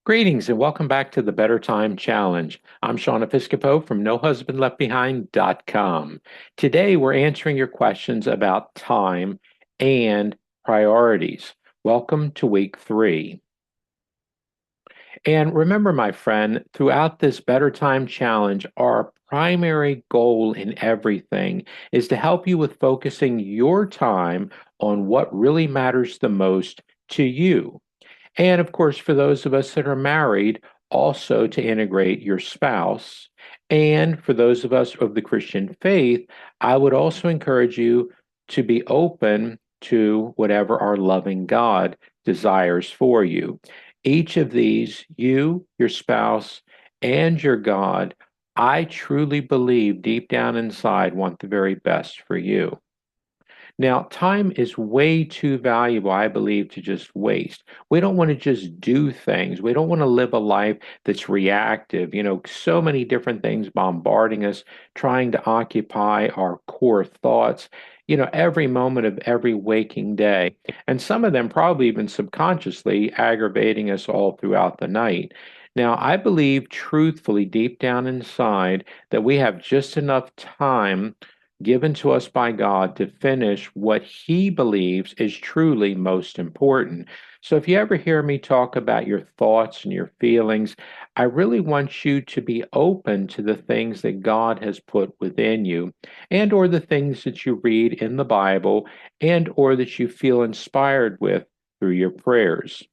Greetings and welcome back to the Better Time Challenge. I'm Sean Episcopo from NoHusbandLeftBehind.com. Today we're answering your questions about time and priorities. Welcome to week 3. And remember, my friend, throughout this Better Time Challenge, our primary goal in everything is to help you with focusing your time on what really matters the most to you. And of course, for those of us that are married, also to integrate your spouse. And for those of us of the Christian faith, I would also encourage you to be open to whatever our loving God desires for you. Each of these, you, your spouse, and your God, I truly believe deep down inside want the very best for you. Now, time is way too valuable, I believe, to just waste. We don't want to just do things. We don't want to live a life that's reactive. So many different things bombarding us, trying to occupy our core thoughts, every moment of every waking day. And some of them probably even subconsciously aggravating us all throughout the night. Now, I believe truthfully, deep down inside, that we have just enough time given to us by God to finish what He believes is truly most important. So, if you ever hear me talk about your thoughts and your feelings, I really want you to be open to the things that God has put within you, and or the things that you read in the Bible, and or that you feel inspired with through your prayers.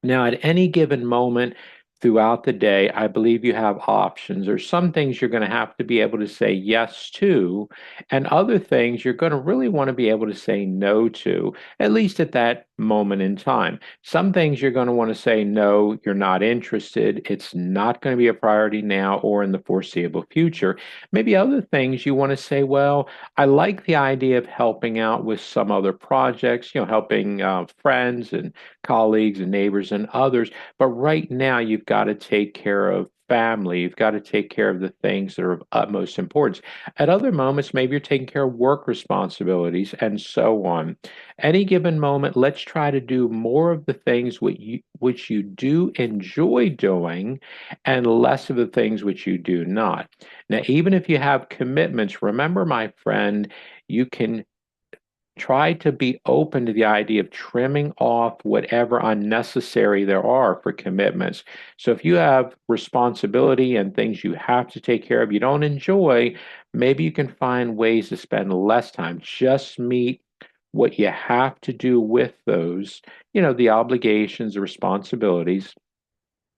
Now, at any given moment throughout the day, I believe you have options. There's some things you're going to have to be able to say yes to, and other things you're going to really want to be able to say no to, at least at that moment in time. Some things you're going to want to say no, you're not interested. It's not going to be a priority now or in the foreseeable future. Maybe other things you want to say, well, I like the idea of helping out with some other projects, helping friends and colleagues and neighbors and others. But right now, you've got to take care of family. You've got to take care of the things that are of utmost importance. At other moments, maybe you're taking care of work responsibilities and so on. Any given moment, let's try to do more of the things which you do enjoy doing and less of the things which you do not. Now, even if you have commitments, remember, my friend, you can try to be open to the idea of trimming off whatever unnecessary there are for commitments. So if you have responsibility and things you have to take care of you don't enjoy, maybe you can find ways to spend less time. Just meet what you have to do with those, the obligations, the responsibilities,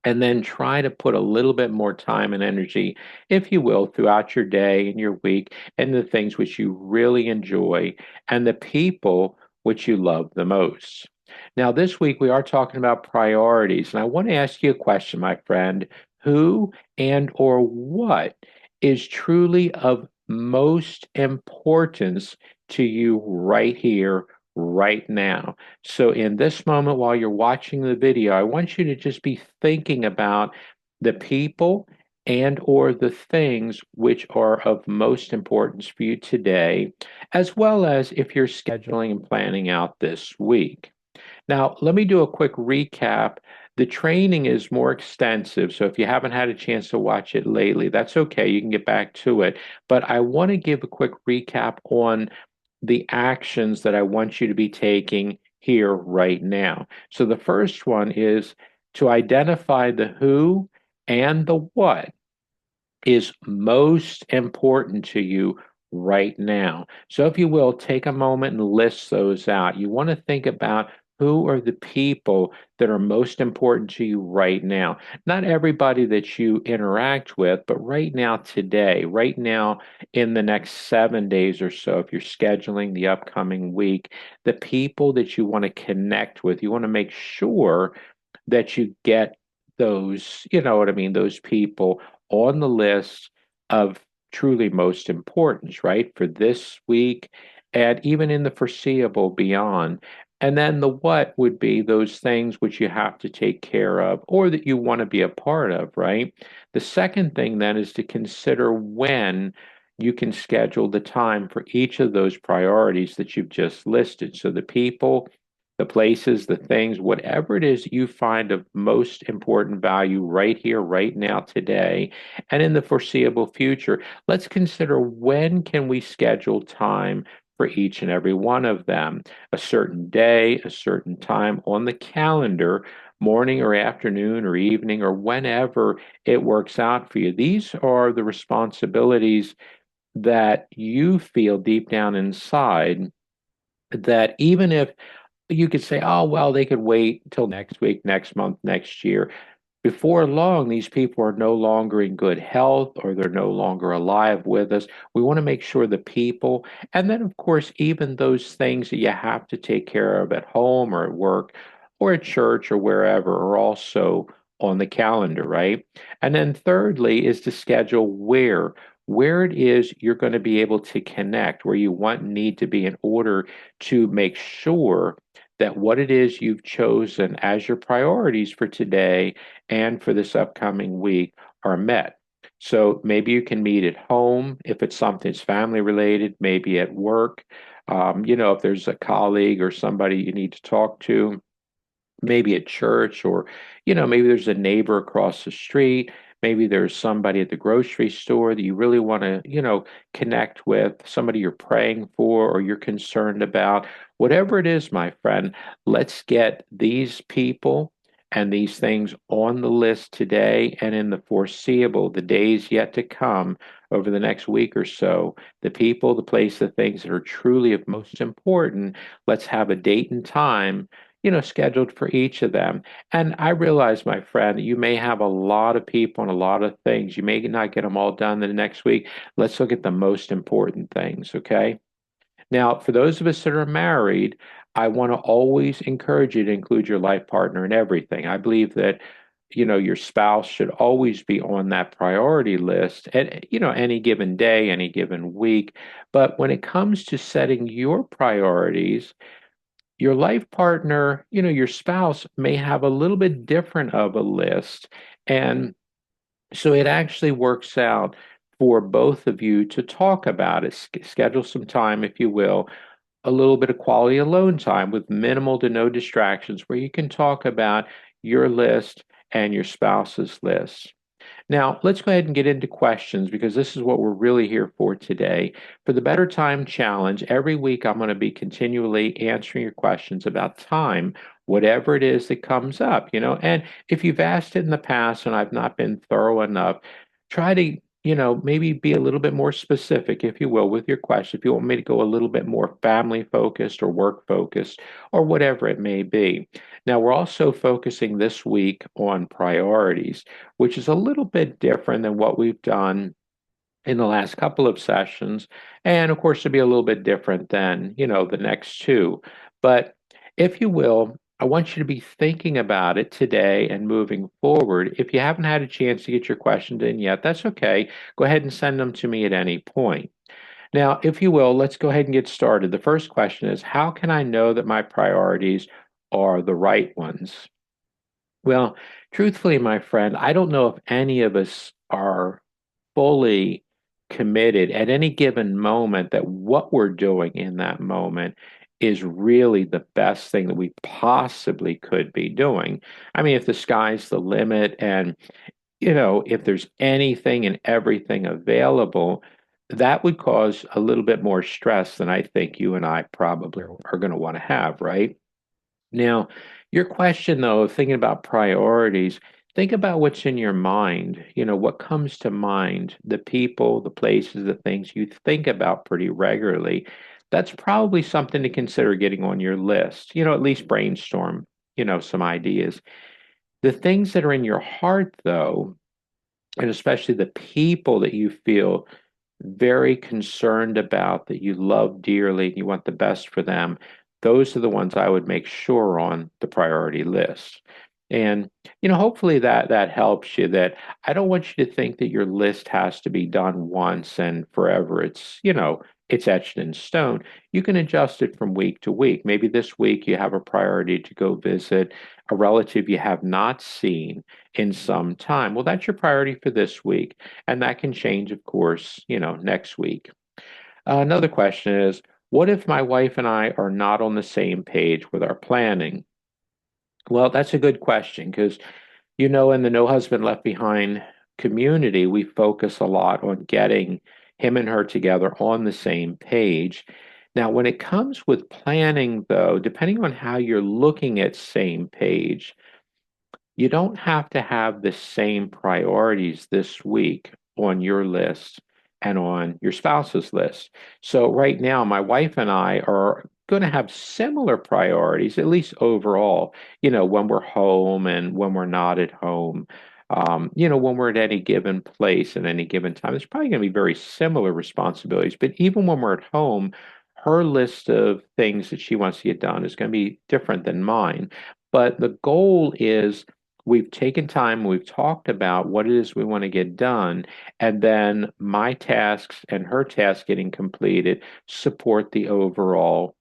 and then try to put a little bit more time and energy, if you will, throughout your day and your week and the things which you really enjoy and the people which you love the most. Now, this week we are talking about priorities, and I want to ask you a question, my friend. Who and or what is truly of most importance to you right here, right now? So, in this moment, while you're watching the video, I want you to just be thinking about the people and or the things which are of most importance for you today, as well as if you're scheduling and planning out this week. Now, let me do a quick recap. The training is more extensive, so if you haven't had a chance to watch it lately, that's okay. You can get back to it. But I want to give a quick recap on the actions that I want you to be taking here right now. So the first one is to identify the who and the what is most important to you right now. So, if you will, take a moment and list those out. You want to think about who are the people that are most important to you right now. Not everybody that you interact with, but right now, today, right now, in the next 7 days or so, if you're scheduling the upcoming week, the people that you want to connect with, you want to make sure that you get those, you know what I mean, those people on the list of truly most importance, right? For this week and even in the foreseeable beyond. And then the what would be those things which you have to take care of or that you want to be a part of, right? The second thing then is to consider when you can schedule the time for each of those priorities that you've just listed. So the people, the places, the things, whatever it is you find of most important value right here, right now, today, and in the foreseeable future. Let's consider when can we schedule time for each and every one of them, a certain day, a certain time on the calendar, morning or afternoon or evening or whenever it works out for you. These are the responsibilities that you feel deep down inside that even if you could say, oh, well, they could wait till next week, next month, next year. Before long, these people are no longer in good health or they're no longer alive with us. We want to make sure the people, and then, of course, even those things that you have to take care of at home or at work or at church or wherever are also on the calendar, right? And then, thirdly, is to schedule where it is you're going to be able to connect, where you want and need to be in order to make sure that what it is you've chosen as your priorities for today and for this upcoming week are met. So maybe you can meet at home if it's something that's family related, maybe at work. If there's a colleague or somebody you need to talk to, maybe at church, or maybe there's a neighbor across the street, maybe there's somebody at the grocery store that you really want to connect with, somebody you're praying for or you're concerned about. Whatever it is, my friend, let's get these people and these things on the list today and in the foreseeable, the days yet to come, over the next week or so. The people, the place, the things that are truly of most important, let's have a date and time scheduled for each of them. And I realize, my friend, you may have a lot of people and a lot of things. You may not get them all done in the next week. Let's look at the most important things, okay? Now, for those of us that are married, I want to always encourage you to include your life partner in everything. I believe that your spouse should always be on that priority list at any given day, any given week. But when it comes to setting your priorities, your life partner, your spouse may have a little bit different of a list. And so it actually works out for both of you to talk about it, schedule some time, if you will, a little bit of quality alone time with minimal to no distractions where you can talk about your list and your spouse's list. Now, let's go ahead and get into questions because this is what we're really here for today. For the Better Time Challenge, every week I'm going to be continually answering your questions about time, whatever it is that comes up, And if you've asked it in the past and I've not been thorough enough, try to maybe be a little bit more specific, if you will, with your question. If you want me to go a little bit more family focused or work focused or whatever it may be. Now, we're also focusing this week on priorities, which is a little bit different than what we've done in the last couple of sessions. And of course, to be a little bit different than, the next two. But if you will, I want you to be thinking about it today and moving forward. If you haven't had a chance to get your questions in yet, that's okay. Go ahead and send them to me at any point. Now, if you will, let's go ahead and get started. The first question is, how can I know that my priorities are the right ones? Well, truthfully, my friend, I don't know if any of us are fully committed at any given moment that what we're doing in that moment is really the best thing that we possibly could be doing. I mean, if the sky's the limit and, if there's anything and everything available, that would cause a little bit more stress than I think you and I probably are going to want to have, right? Now, your question though, of thinking about priorities, think about what's in your mind. What comes to mind, the people, the places, the things you think about pretty regularly. That's probably something to consider getting on your list. At least brainstorm, some ideas. The things that are in your heart, though, and especially the people that you feel very concerned about, that you love dearly, and you want the best for them, those are the ones I would make sure on the priority list. And hopefully that helps you. That I don't want you to think that your list has to be done once and forever. It's etched in stone. You can adjust it from week to week. Maybe this week you have a priority to go visit a relative you have not seen in some time. Well, that's your priority for this week. And that can change, of course, next week. Another question is, What if my wife and I are not on the same page with our planning? Well, that's a good question because, in the No Husband Left Behind community, we focus a lot on getting him and her together on the same page. Now, when it comes with planning, though, depending on how you're looking at same page, you don't have to have the same priorities this week on your list and on your spouse's list. So, right now, my wife and I are going to have similar priorities, at least overall, when we're home and when we're not at home. When we're at any given place at any given time, it's probably going to be very similar responsibilities. But even when we're at home, her list of things that she wants to get done is going to be different than mine. But the goal is we've taken time, we've talked about what it is we want to get done, and then my tasks and her tasks getting completed support the overall,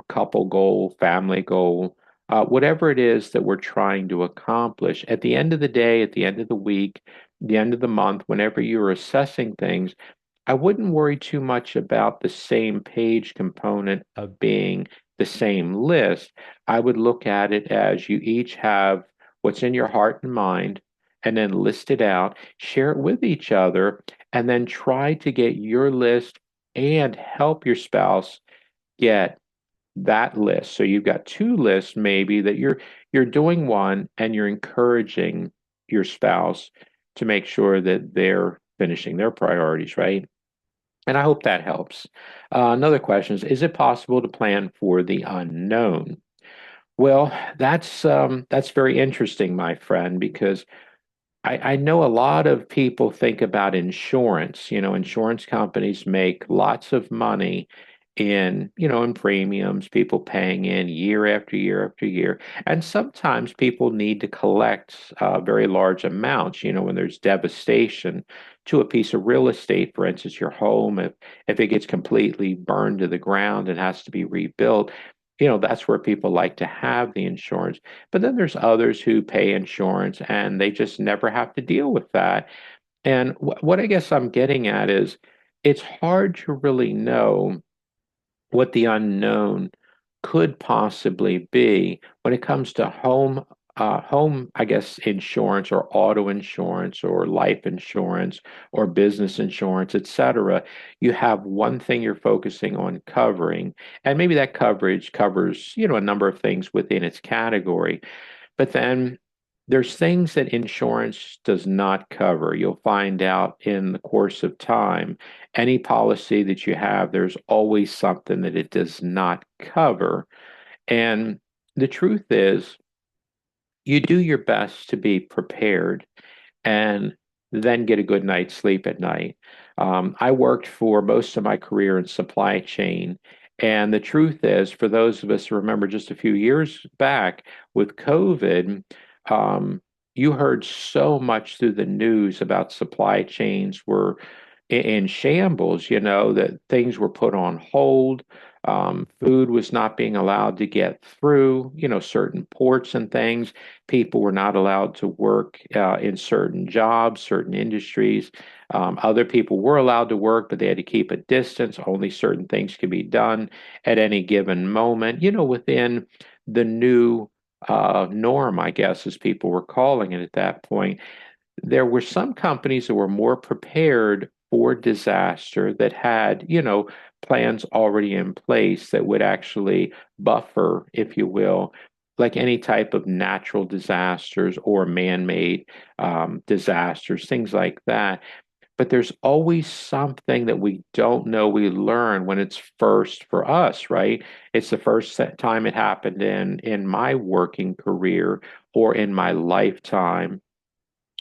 couple goal, family goal, whatever it is that we're trying to accomplish. At the end of the day, at the end of the week, the end of the month, whenever you're assessing things, I wouldn't worry too much about the same page component of being the same list. I would look at it as you each have what's in your heart and mind, and then list it out, share it with each other, and then try to get your list and help your spouse get that list. So you've got two lists maybe that you're doing one and you're encouraging your spouse to make sure that they're finishing their priorities, right? And I hope that helps. Another question is it possible to plan for the unknown? Well, that's very interesting, my friend, because I know a lot of people think about insurance. Insurance companies make lots of money in premiums, people paying in year after year after year. And sometimes people need to collect very large amounts, when there's devastation to a piece of real estate, for instance, your home, if it gets completely burned to the ground and has to be rebuilt. That's where people like to have the insurance. But then there's others who pay insurance and they just never have to deal with that. And what I guess I'm getting at is it's hard to really know what the unknown could possibly be when it comes to home, I guess, insurance or auto insurance or life insurance or business insurance, etc. You have one thing you're focusing on covering, and maybe that coverage covers, a number of things within its category. But then there's things that insurance does not cover. You'll find out in the course of time. Any policy that you have, there's always something that it does not cover. And the truth is, you do your best to be prepared and then get a good night's sleep at night. I worked for most of my career in supply chain. And the truth is, for those of us who remember just a few years back with COVID, um, you heard so much through the news about supply chains were in shambles, that things were put on hold. Food was not being allowed to get through, certain ports and things. People were not allowed to work in certain jobs, certain industries. Other people were allowed to work, but they had to keep a distance. Only certain things could be done at any given moment, within the new norm, I guess, as people were calling it at that point. There were some companies that were more prepared for disaster that had, plans already in place that would actually buffer, if you will, like any type of natural disasters or man-made disasters, things like that. But there's always something that we don't know we learn when it's first for us, right? It's the first time it happened in my working career or in my lifetime,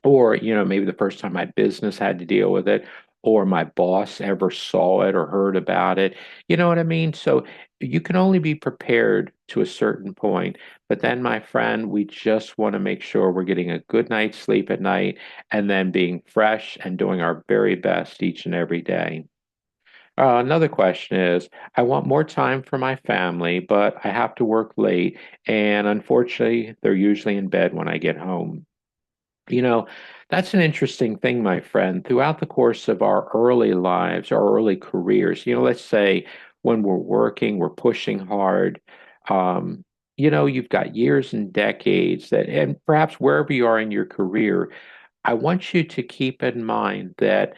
or maybe the first time my business had to deal with it, or my boss ever saw it or heard about it. You know what I mean? So you can only be prepared to a certain point, but then, my friend, we just want to make sure we're getting a good night's sleep at night and then being fresh and doing our very best each and every day. Another question is, I want more time for my family, but I have to work late, and unfortunately, they're usually in bed when I get home. You know, that's an interesting thing, my friend. Throughout the course of our early lives, our early careers, let's say when we're working, we're pushing hard. Um, you've got years and decades and perhaps wherever you are in your career, I want you to keep in mind that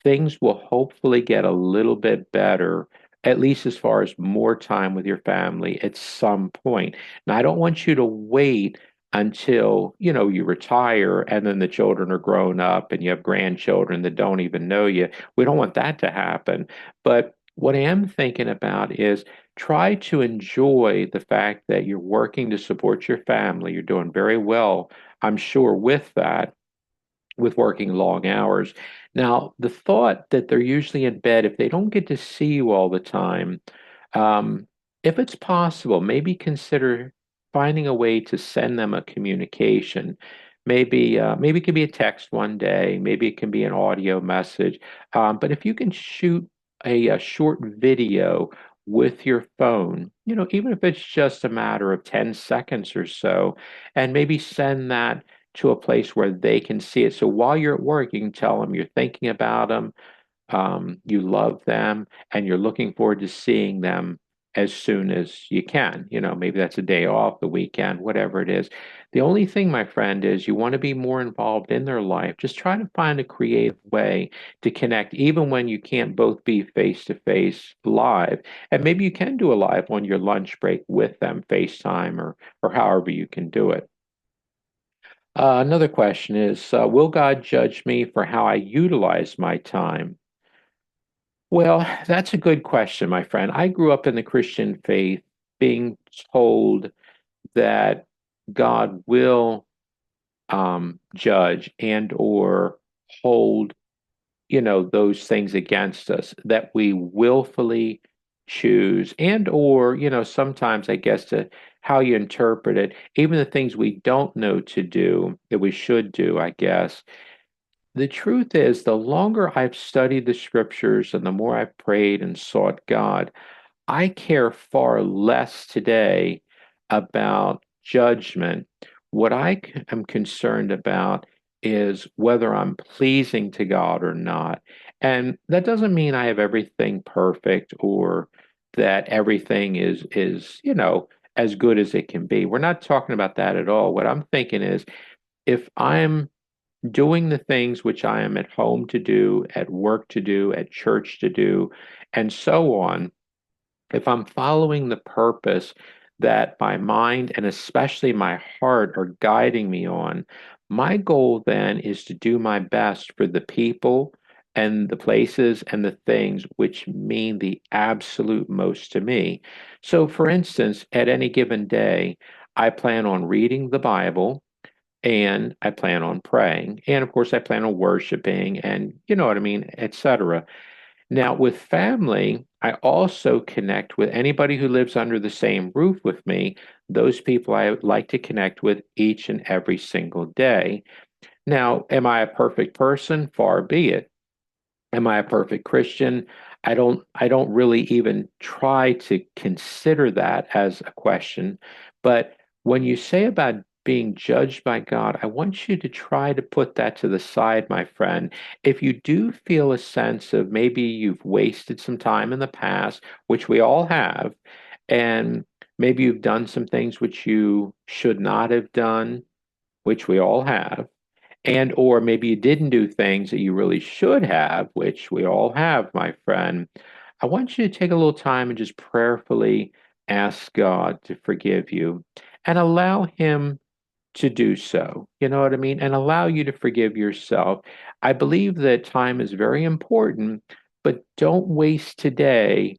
things will hopefully get a little bit better, at least as far as more time with your family at some point. Now, I don't want you to wait until, you retire and then the children are grown up and you have grandchildren that don't even know you. We don't want that to happen. But what I am thinking about is try to enjoy the fact that you're working to support your family. You're doing very well, I'm sure, with that with working long hours. Now, the thought that they're usually in bed, if they don't get to see you all the time, um, if it's possible, maybe consider finding a way to send them a communication. Maybe it could be a text one day, maybe it can be an audio message. But if you can shoot a short video with your phone, even if it's just a matter of 10 seconds or so, and maybe send that to a place where they can see it. So while you're at work, you can tell them you're thinking about them, you love them, and you're looking forward to seeing them as soon as you can. Maybe that's a day off, the weekend, whatever it is. The only thing, my friend, is you want to be more involved in their life. Just try to find a creative way to connect, even when you can't both be face to face live. And maybe you can do a live on your lunch break with them, FaceTime or however you can do it. Another question is, will God judge me for how I utilize my time? Well, that's a good question, my friend. I grew up in the Christian faith being told that God will judge and or hold those things against us that we willfully choose and or sometimes I guess to how you interpret it, even the things we don't know to do that we should do, I guess. The truth is, the longer I've studied the scriptures and the more I've prayed and sought God, I care far less today about judgment. What am concerned about is whether I'm pleasing to God or not. And that doesn't mean I have everything perfect or that everything is as good as it can be. We're not talking about that at all. What I'm thinking is if I'm doing the things which I am at home to do, at work to do, at church to do, and so on, if I'm following the purpose that my mind and especially my heart are guiding me on, my goal then is to do my best for the people and the places and the things which mean the absolute most to me. So, for instance, at any given day, I plan on reading the Bible and I plan on praying. And of course, I plan on worshiping and you know what I mean, etc. Now, with family, I also connect with anybody who lives under the same roof with me. Those people I like to connect with each and every single day. Now, am I a perfect person? Far be it. Am I a perfect Christian? I don't really even try to consider that as a question. But when you say about being judged by God, I want you to try to put that to the side, my friend. If you do feel a sense of maybe you've wasted some time in the past, which we all have, and maybe you've done some things which you should not have done, which we all have, and or maybe you didn't do things that you really should have, which we all have, my friend. I want you to take a little time and just prayerfully ask God to forgive you and allow him to do so. You know what I mean? And allow you to forgive yourself. I believe that time is very important, but don't waste today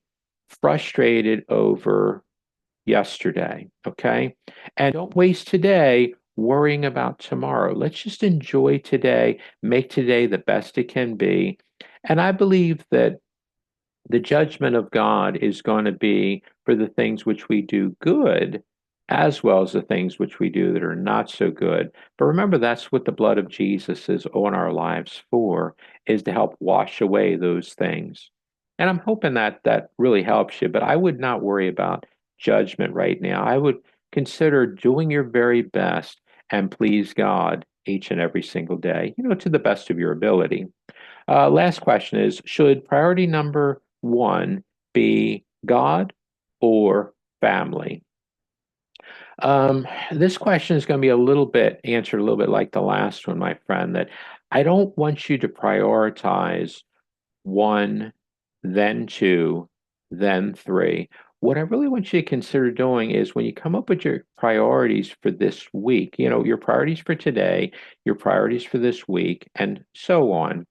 frustrated over yesterday, okay? And don't waste today worrying about tomorrow. Let's just enjoy today, make today the best it can be. And I believe that the judgment of God is going to be for the things which we do good, as well as the things which we do that are not so good. But remember, that's what the blood of Jesus is on our lives for, is to help wash away those things. And I'm hoping that that really helps you, but I would not worry about judgment right now. I would consider doing your very best and please God each and every single day, to the best of your ability. Last question is, should priority number one be God or family? This question is going to be a little bit answered a little bit like the last one, my friend, that I don't want you to prioritize one, then two, then three. What I really want you to consider doing is when you come up with your priorities for this week, your priorities for today, your priorities for this week, and so on.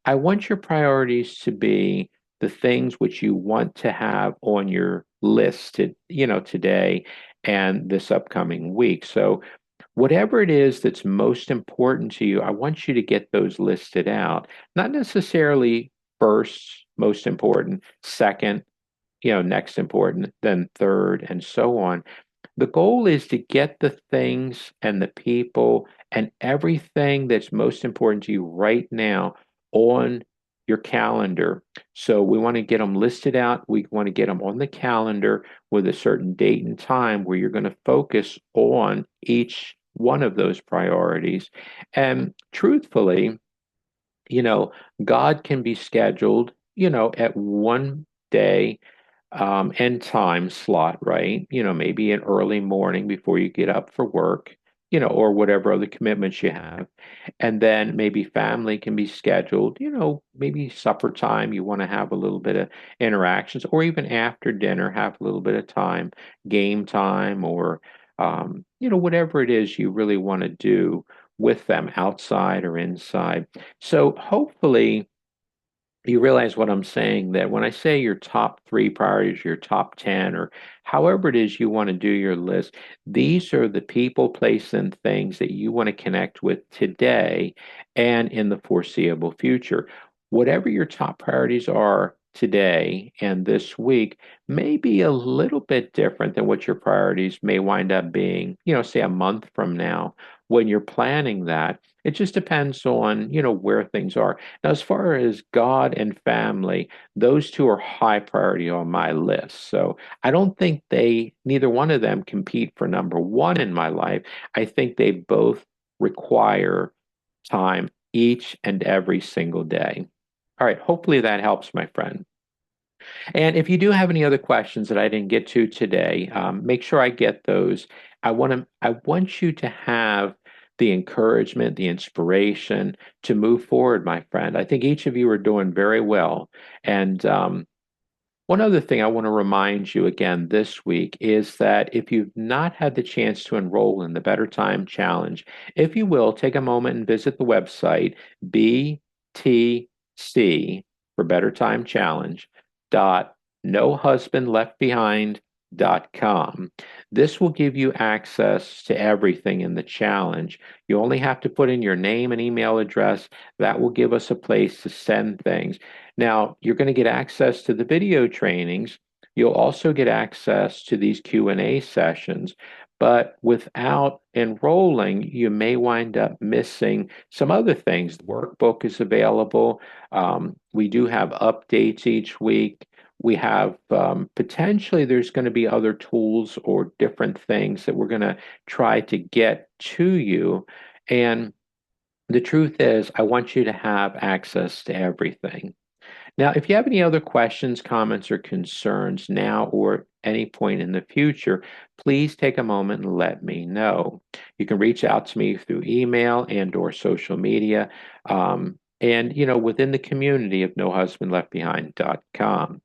I want your priorities to be the things which you want to have on your list today and this upcoming week. So whatever it is that's most important to you, I want you to get those listed out. Not necessarily first, most important, second, next important, then third, and so on. The goal is to get the things and the people and everything that's most important to you right now on your calendar. So we want to get them listed out. We want to get them on the calendar with a certain date and time where you're going to focus on each one of those priorities. And truthfully, you know, God can be scheduled, at one day and time slot, right? Maybe an early morning before you get up for work, or whatever other commitments you have. And then maybe family can be scheduled, maybe supper time, you want to have a little bit of interactions, or even after dinner, have a little bit of time, game time, or, whatever it is you really want to do with them outside or inside. So hopefully, you realize what I'm saying, that when I say your top three priorities, your top 10, or however it is you want to do your list, these are the people, place, and things that you want to connect with today and in the foreseeable future. Whatever your top priorities are today and this week may be a little bit different than what your priorities may wind up being, say a month from now when you're planning that. It just depends on, where things are. Now, as far as God and family, those two are high priority on my list. So I don't think neither one of them compete for number one in my life. I think they both require time each and every single day. All right, hopefully that helps, my friend. And if you do have any other questions that I didn't get to today, make sure I get those. I want you to have the encouragement, the inspiration to move forward, my friend. I think each of you are doing very well. And one other thing I want to remind you again this week is that if you've not had the chance to enroll in the Better Time Challenge, if you will, take a moment and visit the website BTC for Better Time Challenge dot nohusbandleftbehind.com. This will give you access to everything in the challenge. You only have to put in your name and email address. That will give us a place to send things. Now, you're going to get access to the video trainings. You'll also get access to these Q&A sessions, but without enrolling, you may wind up missing some other things. The workbook is available. We do have updates each week. We have potentially there's going to be other tools or different things that we're going to try to get to you. And the truth is, I want you to have access to everything. Now, if you have any other questions, comments, or concerns now or any point in the future, please take a moment and let me know. You can reach out to me through email and or social media, and within the community of nohusbandleftbehind.com.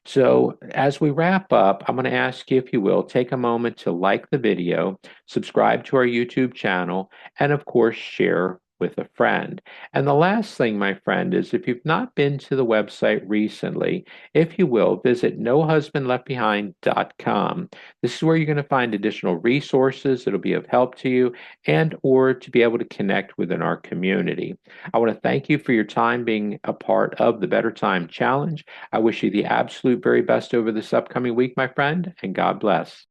So as we wrap up, I'm going to ask you, if you will, take a moment to like the video, subscribe to our YouTube channel, and of course, share with a friend. And the last thing, my friend, is if you've not been to the website recently, if you will, visit nohusbandleftbehind.com. This is where you're going to find additional resources that'll be of help to you and or to be able to connect within our community. I want to thank you for your time being a part of the Better Time Challenge. I wish you the absolute very best over this upcoming week, my friend, and God bless.